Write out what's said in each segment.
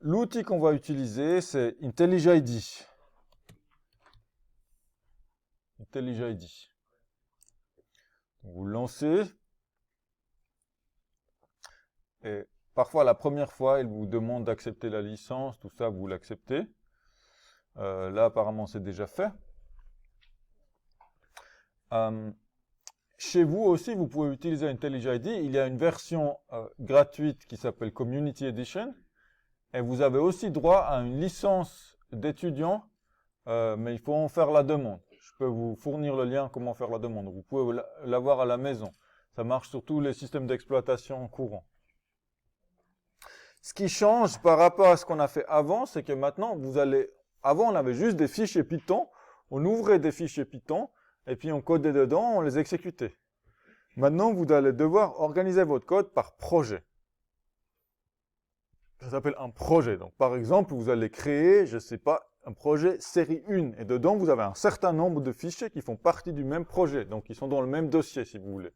l'outil qu'on va utiliser, c'est IntelliJ IDEA. IntelliJ IDEA. Vous le lancez. Et parfois, la première fois, il vous demande d'accepter la licence, tout ça, vous l'acceptez. Là, apparemment, c'est déjà fait. Chez vous aussi, vous pouvez utiliser IntelliJ IDEA. Il y a une version gratuite qui s'appelle Community Edition. Et vous avez aussi droit à une licence d'étudiant, mais il faut en faire la demande. Je peux vous fournir le lien comment faire la demande. Vous pouvez l'avoir à la maison. Ça marche sur tous les systèmes d'exploitation courants. Ce qui change par rapport à ce qu'on a fait avant, c'est que maintenant, avant, on avait juste des fichiers Python. On ouvrait des fichiers Python, et puis on codait dedans, on les exécutait. Maintenant, vous allez devoir organiser votre code par projet. Ça s'appelle un projet. Donc, par exemple, vous allez créer, je ne sais pas, un projet série 1. Et dedans, vous avez un certain nombre de fichiers qui font partie du même projet. Donc, ils sont dans le même dossier, si vous voulez.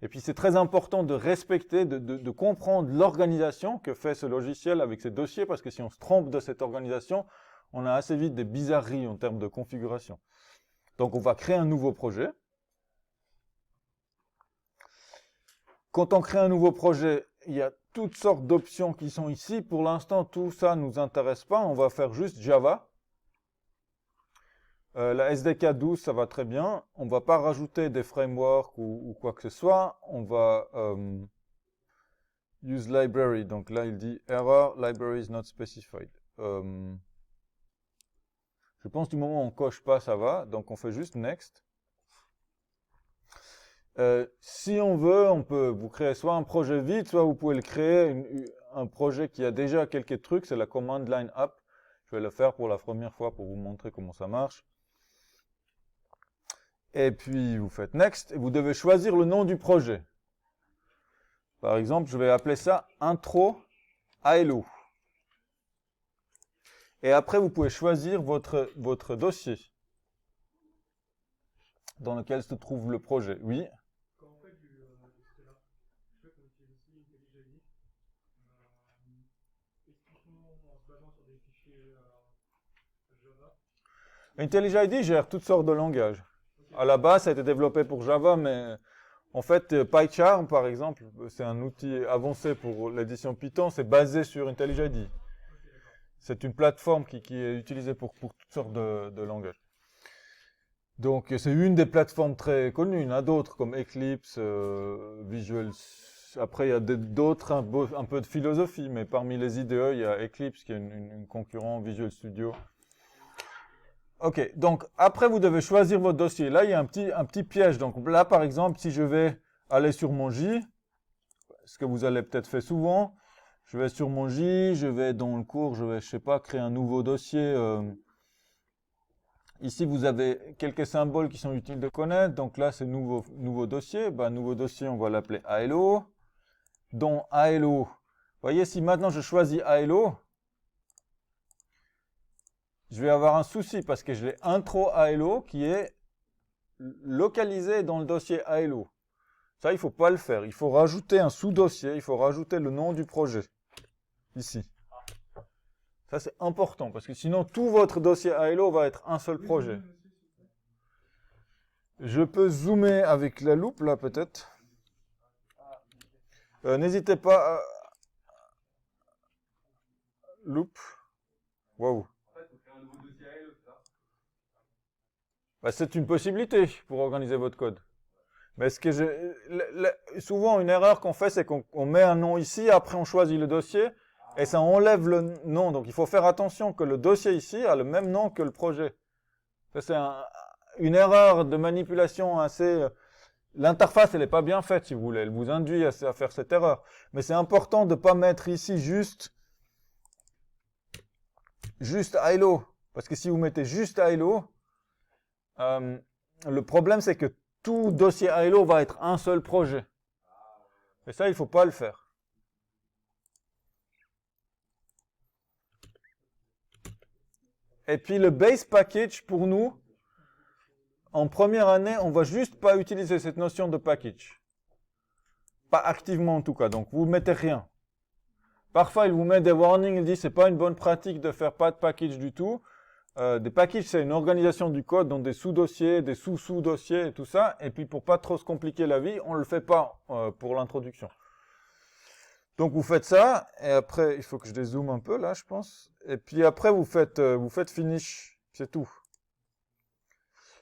Et puis, c'est très important de respecter, de comprendre l'organisation que fait ce logiciel avec ces dossiers, parce que si on se trompe de cette organisation, on a assez vite des bizarreries en termes de configuration. Donc, on va créer un nouveau projet. Quand on crée un nouveau projet, il y a toutes sortes d'options qui sont ici. Pour l'instant, tout ça ne nous intéresse pas. On va faire juste Java. La SDK 12, ça va très bien. On ne va pas rajouter des frameworks ou quoi que ce soit. On va use library. Donc là, il dit error, library is not specified. Je pense du moment où on coche pas, ça va. Donc on fait juste next. Si on veut, on peut vous créer soit un projet vide, soit vous pouvez le créer un projet qui a déjà quelques trucs. C'est la command line app. Je vais le faire pour la première fois pour vous montrer comment ça marche. Et puis, vous faites Next, et vous devez choisir le nom du projet. Par exemple, je vais appeler ça Intro ALO. Et après, vous pouvez choisir votre dossier dans lequel se trouve le projet. Oui. Quand on fait du là, je sais qu'on utilise aussi IntelliJ explique-nous en se basant sur des fichiers Java. IntelliJ IDEA gère toutes sortes de langages. À la base, ça a été développé pour Java, mais en fait, PyCharm, par exemple, c'est un outil avancé pour l'édition Python, c'est basé sur IntelliJ IDEA. C'est une plateforme qui est utilisée pour toutes sortes de langages. Donc, c'est une des plateformes très connues. Il y en a d'autres, comme Eclipse, Visual. Après, il y a d'autres, un peu de philosophie, mais parmi les IDE, il y a Eclipse, qui est une concurrent, Visual Studio. Ok, donc après vous devez choisir votre dossier. Là, il y a un petit piège. Donc là, par exemple, si je vais aller sur mon J, ce que vous allez peut-être faire souvent, je vais sur mon J, je vais dans le cours, je sais pas, créer un nouveau dossier. Ici, vous avez quelques symboles qui sont utiles de connaître. Donc là, c'est nouveau dossier. Nouveau dossier, on va l'appeler ALO. Dans ALO, vous voyez, si maintenant je choisis ALO, je vais avoir un souci parce que je l'ai intro ALO qui est localisé dans le dossier ALO. Ça, il ne faut pas le faire. Il faut rajouter un sous-dossier, il faut rajouter le nom du projet. Ici. Ça, c'est important parce que sinon, tout votre dossier ALO va être un seul projet. Je peux zoomer avec la loupe, là, peut-être. N'hésitez pas à... Loupe. Waouh. C'est une possibilité pour organiser votre code. Mais souvent, une erreur qu'on fait, c'est qu'on met un nom ici, après on choisit le dossier, et ça enlève le nom. Donc, il faut faire attention que le dossier ici a le même nom que le projet. Ça, c'est une erreur de manipulation assez... L'interface, elle n'est pas bien faite, si vous voulez. Elle vous induit à faire cette erreur. Mais c'est important de ne pas mettre ici juste ILO. Parce que si vous mettez juste ILO, le problème, c'est que tout dossier ILO va être un seul projet. Et ça, il ne faut pas le faire. Et puis, le base package, pour nous, en première année, on ne va juste pas utiliser cette notion de package. Pas activement, en tout cas. Donc, vous ne mettez rien. Parfois, il vous met des warnings, il dit c'est pas une bonne pratique de faire pas de package du tout. Des packages, c'est une organisation du code, donc des sous-dossiers, des sous-sous-dossiers et tout ça. Et puis, pour pas trop se compliquer la vie, on le fait pas pour l'introduction. Donc, vous faites ça. Et après, il faut que je dézoome un peu là, je pense. Et puis après, vous faites finish. C'est tout.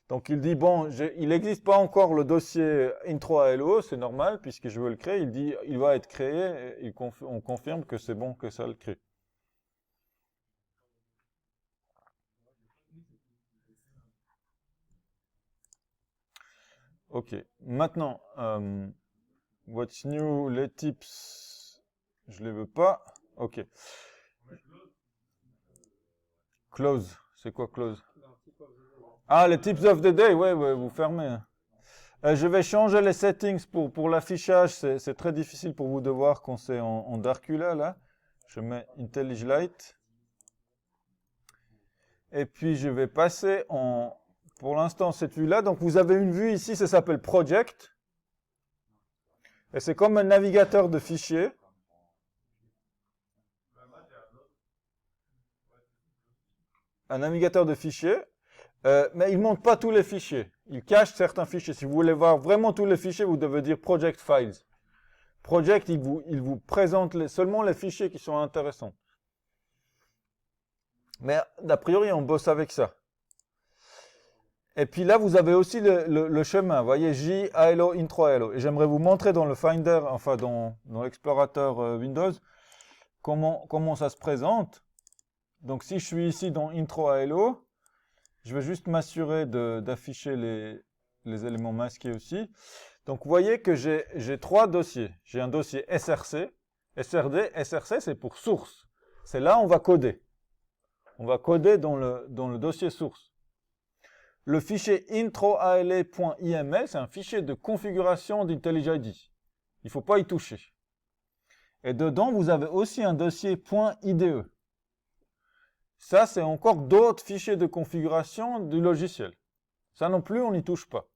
Donc, il dit, bon, il n'existe pas encore le dossier intro ALO, c'est normal, puisque je veux le créer. Il dit, il va être créé, et on confirme que c'est bon que ça le crée. Ok. Maintenant, what's new, les tips, je les veux pas. Ok. Close. C'est quoi close? Ah, les tips of the day, ouais, vous fermez. Je vais changer les settings pour l'affichage. C'est très difficile pour vous de voir quand c'est en Darkula, là. Je mets IntelliJ Light. Et puis, je vais passer en... Pour l'instant, cette vue-là. Donc, vous avez une vue ici, ça s'appelle Project. Et c'est comme un navigateur de fichiers. Un navigateur de fichiers. Mais il ne montre pas tous les fichiers. Il cache certains fichiers. Si vous voulez voir vraiment tous les fichiers, vous devez dire Project Files. Project, il vous présente seulement les fichiers qui sont intéressants. Mais a priori, on bosse avec ça. Et puis là, vous avez aussi le chemin. Vous voyez, J, ALO, intro ALO. Et j'aimerais vous montrer dans le Finder, enfin dans l'explorateur Windows, comment ça se présente. Donc si je suis ici dans intro ALO, je vais juste m'assurer d'afficher les éléments masqués aussi. Donc vous voyez que j'ai trois dossiers. J'ai un dossier SRC, SRD, SRC c'est pour source. C'est là où on va coder. On va coder dans le dossier source. Le fichier introala.iml, c'est un fichier de configuration d'IntelliJ IDE. Il ne faut pas y toucher. Et dedans, vous avez aussi un dossier .ide. Ça, c'est encore d'autres fichiers de configuration du logiciel. Ça non plus, on n'y touche pas.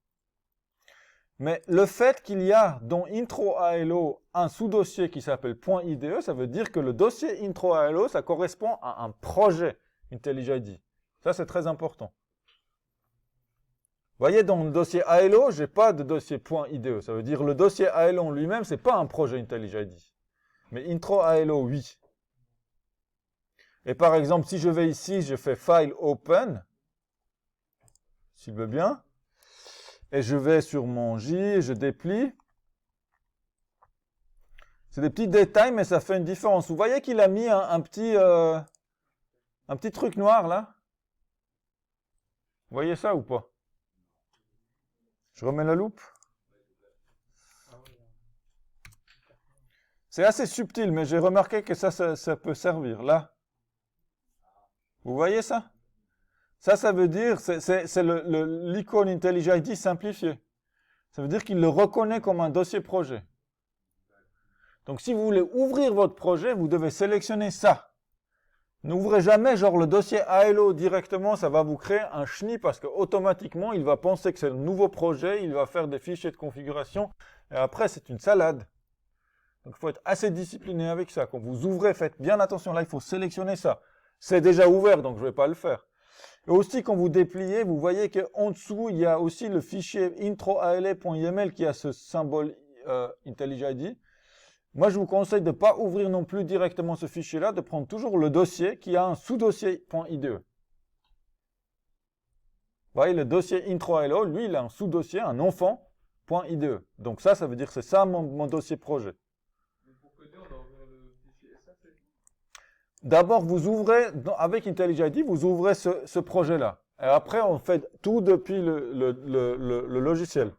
Mais le fait qu'il y a dans intro.alo un sous-dossier qui s'appelle .ide, ça veut dire que le dossier intro.alo, ça correspond à un projet IntelliJ IDE. Ça, c'est très important. Vous voyez, dans le dossier ALO, je n'ai pas de dossier .ide. Ça veut dire que le dossier ALO en lui-même, ce n'est pas un projet IntelliJ IDE. Mais intro ALO, oui. Et par exemple, si je vais ici, je fais File Open, s'il veut bien, et je vais sur mon J, et je déplie. C'est des petits détails, mais ça fait une différence. Vous voyez qu'il a mis un petit truc noir là? Vous voyez ça ou pas? Je remets la loupe. C'est assez subtil, mais j'ai remarqué que ça peut servir. Là. Vous voyez ça? Ça veut dire, c'est l'icône IntelliJ IDE simplifiée. Ça veut dire qu'il le reconnaît comme un dossier projet. Donc si vous voulez ouvrir votre projet, vous devez sélectionner ça. N'ouvrez jamais genre le dossier ALO directement, ça va vous créer un chenille parce qu'automatiquement, il va penser que c'est un nouveau projet, il va faire des fichiers de configuration, et après, c'est une salade. Donc, il faut être assez discipliné avec ça. Quand vous ouvrez, faites bien attention. Là, il faut sélectionner ça. C'est déjà ouvert, donc je ne vais pas le faire. Et aussi, quand vous dépliez, vous voyez qu'en dessous, il y a aussi le fichier introala.yml qui a ce symbole IntelliJ IDE. Moi, je vous conseille de ne pas ouvrir non plus directement ce fichier-là, de prendre toujours le dossier qui a un sous-dossier .ide. Vous voyez, le dossier intro.alo, lui, il a un sous-dossier, un enfant .ide. Donc ça veut dire que c'est ça mon dossier projet. Mais pour coder, on doit ouvrir le fichier SRC. D'abord, vous ouvrez, avec IntelliJ IDE, vous ouvrez ce projet-là. Et après, on fait tout depuis le logiciel.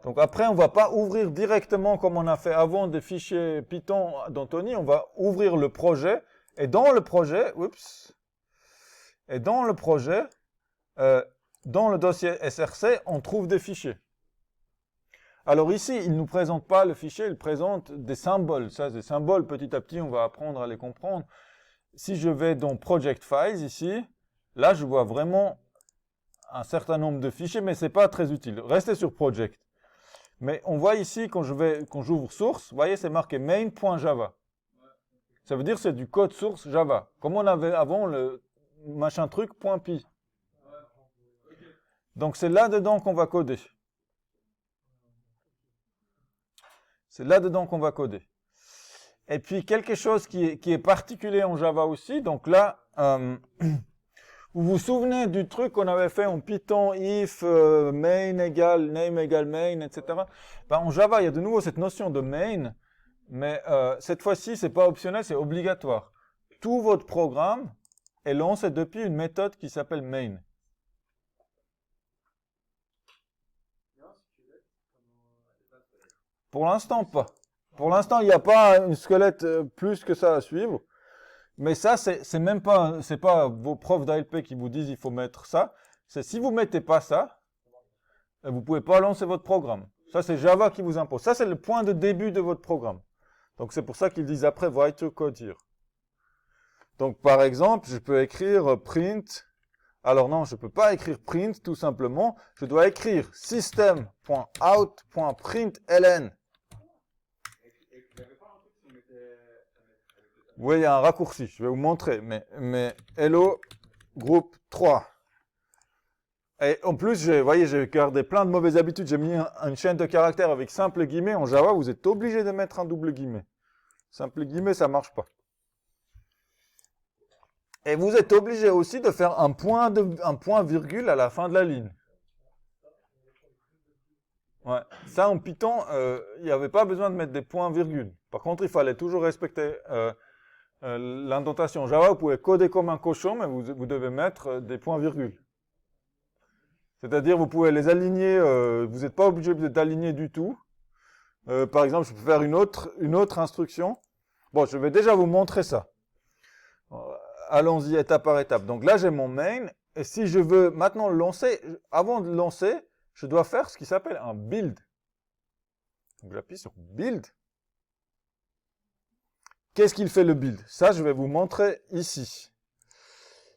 Donc après, on ne va pas ouvrir directement comme on a fait avant des fichiers Python d'Anthony, on va ouvrir le projet, et dans le projet, dans le dossier SRC, on trouve des fichiers. Alors ici, il ne nous présente pas le fichier, il présente des symboles. Ça, des symboles, petit à petit, on va apprendre à les comprendre. Si je vais dans Project Files, ici, là, je vois vraiment un certain nombre de fichiers, mais ce n'est pas très utile. Restez sur Project. Mais on voit ici, quand j'ouvre source, vous voyez, c'est marqué main.java. Ça veut dire que c'est du code source Java. Comme on avait avant le machin truc .py. Donc c'est là-dedans qu'on va coder. C'est là-dedans qu'on va coder. Et puis quelque chose qui est particulier en Java aussi. Donc là, vous vous souvenez du truc qu'on avait fait en Python, if main égale name égale main, etc. Ben, en Java, il y a de nouveau cette notion de main, mais cette fois-ci, c'est pas optionnel, c'est obligatoire. Tout votre programme est lancé depuis une méthode qui s'appelle main. Pour l'instant, pas. Pour l'instant, il n'y a pas un squelette plus que ça à suivre. Mais ça, c'est même pas, c'est pas vos profs d'ALP qui vous disent il faut mettre ça. C'est si vous mettez pas ça, vous pouvez pas lancer votre programme. Ça, c'est Java qui vous impose. Ça, c'est le point de début de votre programme. Donc, c'est pour ça qu'ils disent après write your code here. Donc, par exemple, je peux écrire print. Alors non, je peux pas écrire print tout simplement. Je dois écrire system.out.println. Oui, il y a un raccourci, je vais vous montrer, mais hello, groupe 3. Et en plus, vous voyez, j'ai gardé plein de mauvaises habitudes, j'ai mis une chaîne de caractères avec simple guillemets. En Java, vous êtes obligé de mettre un double guillemet. Simple guillemet, ça marche pas. Et vous êtes obligé aussi de faire un point virgule à la fin de la ligne. Ouais. Ça, en Python, il n'y avait pas besoin de mettre des points virgules. Par contre, il fallait toujours respecter l'indentation. Java, vous pouvez coder comme un cochon, mais vous devez mettre des points virgules. C'est-à-dire, vous pouvez les aligner, vous n'êtes pas obligé d'aligner du tout. Par exemple, je peux faire une autre instruction. Bon, je vais déjà vous montrer ça. Allons-y étape par étape. Donc là, j'ai mon main. Et si je veux maintenant le lancer, avant de le lancer, je dois faire ce qui s'appelle un build. Donc j'appuie sur build. Qu'est-ce qu'il fait le build? Ça, je vais vous montrer ici.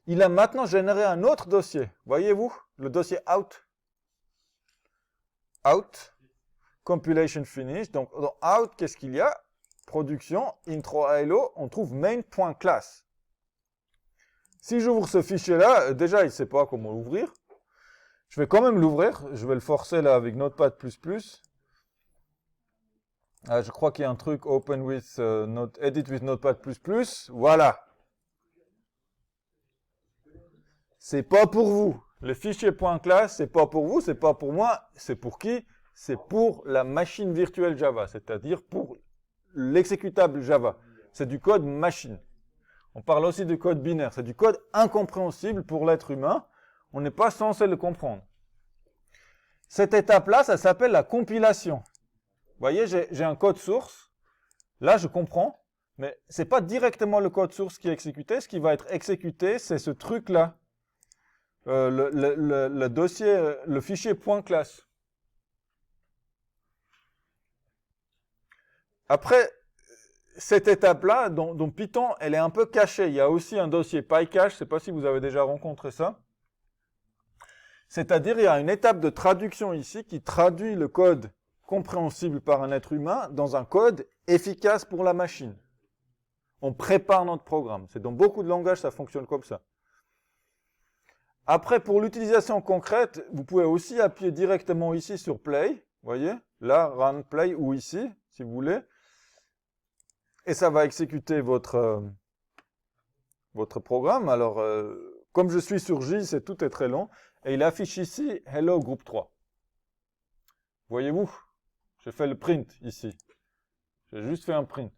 Il a maintenant généré un autre dossier. Voyez-vous? Le dossier out. Out. Compilation finish. Donc dans out, qu'est-ce qu'il y a? Production, intro hello, on trouve main.class. Si j'ouvre ce fichier-là, déjà, il ne sait pas comment l'ouvrir. Je vais quand même l'ouvrir. Je vais le forcer là avec Notepad++. Je crois qu'il y a un truc Open with Edit with Notepad++. Voilà. C'est pas pour vous. Le fichier .class, c'est pas pour vous, c'est pas pour moi. C'est pour qui? C'est pour la machine virtuelle Java, c'est-à-dire pour l'exécutable Java. C'est du code machine. On parle aussi de code binaire. C'est du code incompréhensible pour l'être humain. On n'est pas censé le comprendre. Cette étape-là, ça s'appelle la compilation. Vous voyez, j'ai un code source. Là, je comprends. Mais ce n'est pas directement le code source qui est exécuté. Ce qui va être exécuté, c'est ce truc-là. Le dossier, le fichier .class. Après, cette étape-là, dans Python, elle est un peu cachée. Il y a aussi un dossier PyCache. Je ne sais pas si vous avez déjà rencontré ça. C'est-à-dire, il y a une étape de traduction ici qui traduit le code compréhensible par un être humain dans un code efficace pour la machine. On prépare notre programme. C'est dans beaucoup de langages, ça fonctionne comme ça. Après, pour l'utilisation concrète, vous pouvez aussi appuyer directement ici sur Play. Vous voyez? Là, Run Play ou ici, si vous voulez. Et ça va exécuter votre programme. Alors, comme je suis sur J, tout est très long. Et il affiche ici Hello Group 3. Voyez-vous? J'ai fait le print ici. J'ai juste fait un print.